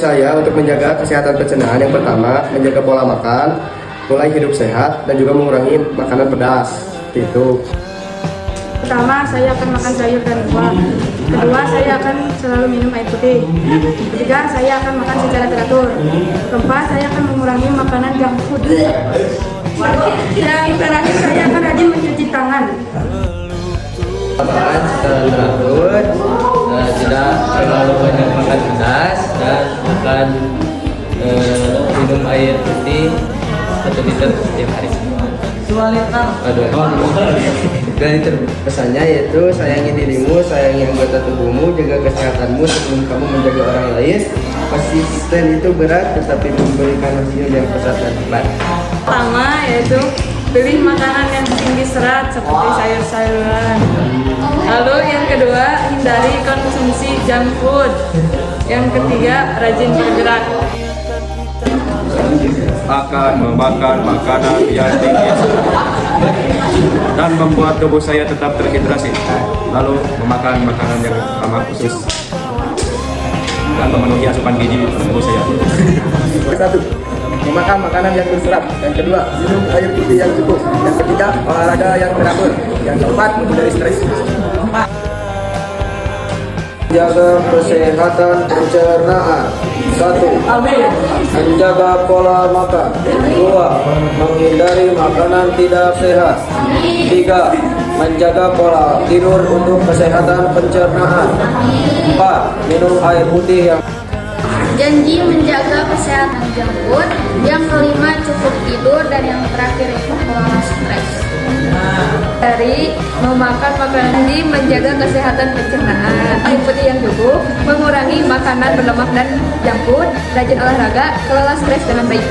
saya untuk menjaga kesehatan pencernaan yang pertama, menjaga pola makan, mulai hidup sehat, dan juga mengurangi makanan pedas. Itu. Pertama, saya akan makan sayur dan buah. Kedua, saya akan selalu minum air putih. Ketiga, saya akan makan secara teratur. Keempat, saya akan mengurangi makanan junk food. Yang terakhir, saya akan rajin mencuci tangan. Makan secara teratur, tidak terlalu banyak makan pedas, dan makan minum air putih 1 liter setiap hari. 2 liter. Pesannya yaitu sayangi dirimu, sayangi anggota tubuhmu, jaga kesehatanmu sebelum kamu menjaga orang lain. Konsisten itu berat, tetapi memberikan hasil yang pesat dan cepat. Pertama, yaitu pilih makanan yang tinggi serat seperti sayur-sayuran. Lalu yang kedua, hindari konsumsi junk food. Yang ketiga, rajin bergerak. Akan memakan makanan yang tinggi dan membuat tubuh saya tetap terhidrasi, lalu memakan makanan yang amat khusus dan memenuhi asupan gizi tubuh saya. Satu, memakan makanan yang berserat. Yang kedua, minum air putih yang cukup. Yang ketiga, olahraga yang teratur. Yang keempat, menghindari stres. Jaga kesehatan pencernaan. 1. Menjaga pola makan. 2. Menghindari makanan tidak sehat. 3. Menjaga pola tidur untuk kesehatan pencernaan. 4. Minum air putih yang janji menjaga kesehatan junk food. Yang kelima, cukup tidur. Dan yang terakhir itu pola stres. Dari memakan makanan tinggi, menjaga kesehatan pencernaan, air putih yang cukup, mengurangi makanan berlemak dan junk food, rajin olahraga, kelola stres dengan baik.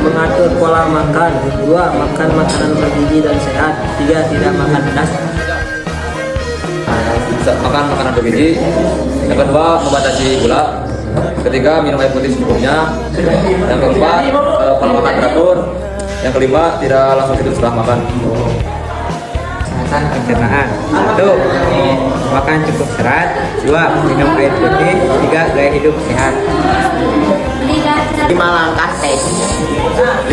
Mengatur pola makan. 2. Makan makanan bergizi dan sehat. 3. Tidak makan pedas. Makan makanan bergizi. Yang kedua, membatasi gula. Ketiga, minum air putih secukupnya. Yang keempat, pola makan teratur. Yang kelima, tidak langsung tidur setelah makan. Kesehatan pencernaan. 1. Makan cukup serat. 2. Minum air putih. 3. Gaya hidup sehat. 5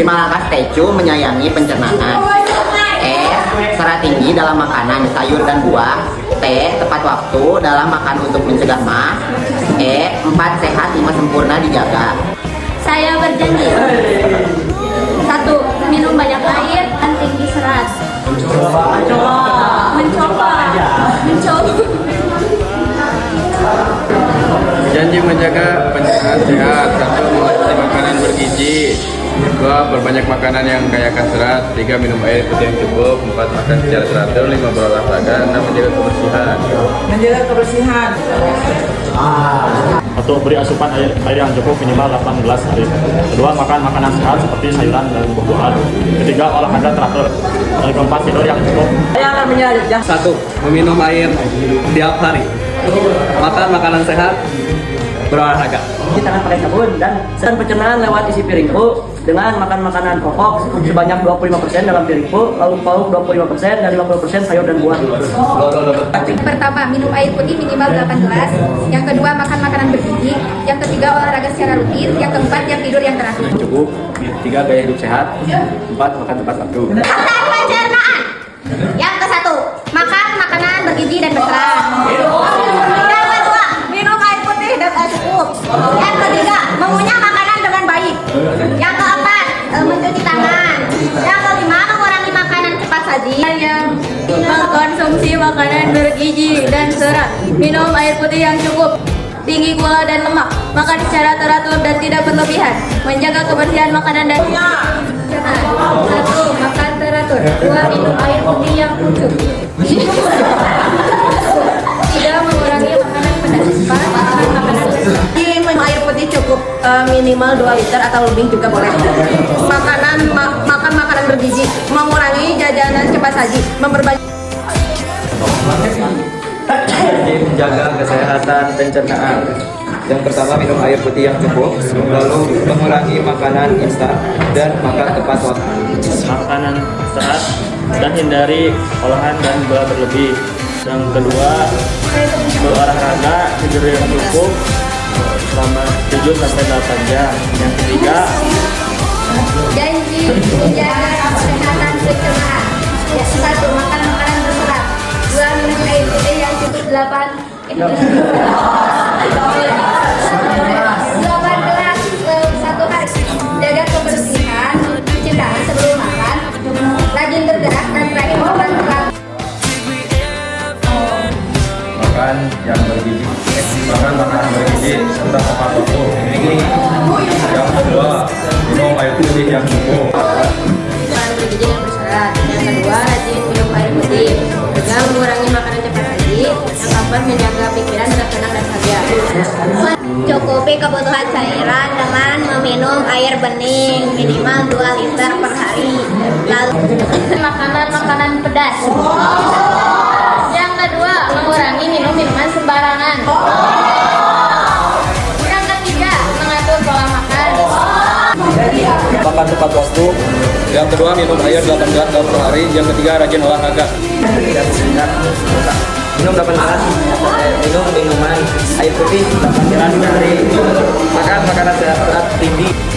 langkah tecu menyayangi pencernaan. Serat tinggi dalam makanan sayur dan buah. T. Tepat waktu dalam makan untuk mencegah MAS. 4. Sehat 5 sempurna dijaga. Saya berjanji. 1. Minum banyak air dan tinggi serat. Mencoba. Janji menjaga pencernaan sehat. 1. Mengonsumsi makanan bergizi. 2. Perbanyak makanan yang kaya akan serat. 3. Minum air putih yang cukup. 4. Makan secara teratur. 5. Berolahraga. 6. Menjaga kebersihan. Atau beri asupan air yang cukup minimal 8 gelas hari. Kedua, makan makanan sehat seperti sayuran dan buah-buahan. Ketiga, olahraga teratur. Dan keempat, tidur yang cukup. 1. Meminum air tiap hari. Makan makanan sehat. Berolahraga. Cuci tangan pakai sabun dan pencernaan lewat isi piringku dengan makan makanan pokok sebanyak 25% dalam piringku, lalu pauk 25% dan 50% sayur dan buah. Pertama, minum air putih minimal 8 gelas. Yang kedua, makan makanan bergizi. Yang ketiga, olahraga secara rutin. Yang keempat, jam tidur yang teratur. Cukup. 3. Gaya hidup sehat. 4. Makan tepat waktu. Kesehatan pencernaan. Yang ke-1, makan makanan bergizi dan berserat. Yang kedua, minum air putih dan cukup. Yang ketiga, mengunyah makanan dengan baik. Yang keempat, mencuci tangan. Yang kelima, mengurangi makanan cepat saji. Yang mengkonsumsi makanan bergizi dan serat, minum air putih yang cukup, tinggi gula dan lemak, makan secara teratur dan tidak berlebihan, menjaga kebersihan makanan dan pencernaan. 1. Makan teratur. 2. Minum air putih yang cukup. 3. Mengurangi makanan pedas. 4. Makan makanan berserat. Minum air putih cukup minimal 2 liter atau lebih juga boleh. Makan makanan bergizi, mengurangi jajanan cepat saji, memperbanyak. Menjaga kesehatan pencernaan. Yang pertama, minum air putih yang cukup. Lalu mengurangi makanan instan dan makan tepat waktu. Makanan sehat dan hindari olahan dan gula berlebih. Yang kedua, berolahraga tidur yang cukup selama 7 sampai 8 jam. Yang ketiga, Janji menjaga kesehatan pencernaan. Ya, 1. Makan makanan berserat. 2. Minum air putih yang cukup 8 gelas 1 hari. Jaga kebersihan, cuci tangan sebelum makan, rajin bergerak dan terakhir makan teratur. Makan yang bergizi, makan makanan bergizi serta tepat waktu. Yang kedua, minum air putih yang cukup. Makanan bergizi dan berserat. Yang kedua, rajin minum air putih. Juga mengurangi makanan cepat saji. Yang keempat, menjaga pikiran tetap tenang dan sabar. Cukupi kebutuhan cairan dengan meminum air bening minimal 2 liter per hari. Lalu Makanan pedas. Yang kedua, mengurangi minum minuman sembarangan. Yang ketiga, mengatur pola makan. Makan tepat waktu. Yang kedua, minum air 8 gelas dalam per hari. Yang ketiga, rajin olahraga. Minum 8 gelas, minum minuman air putih 8 gelas per hari. Makan makanan sehat tinggi.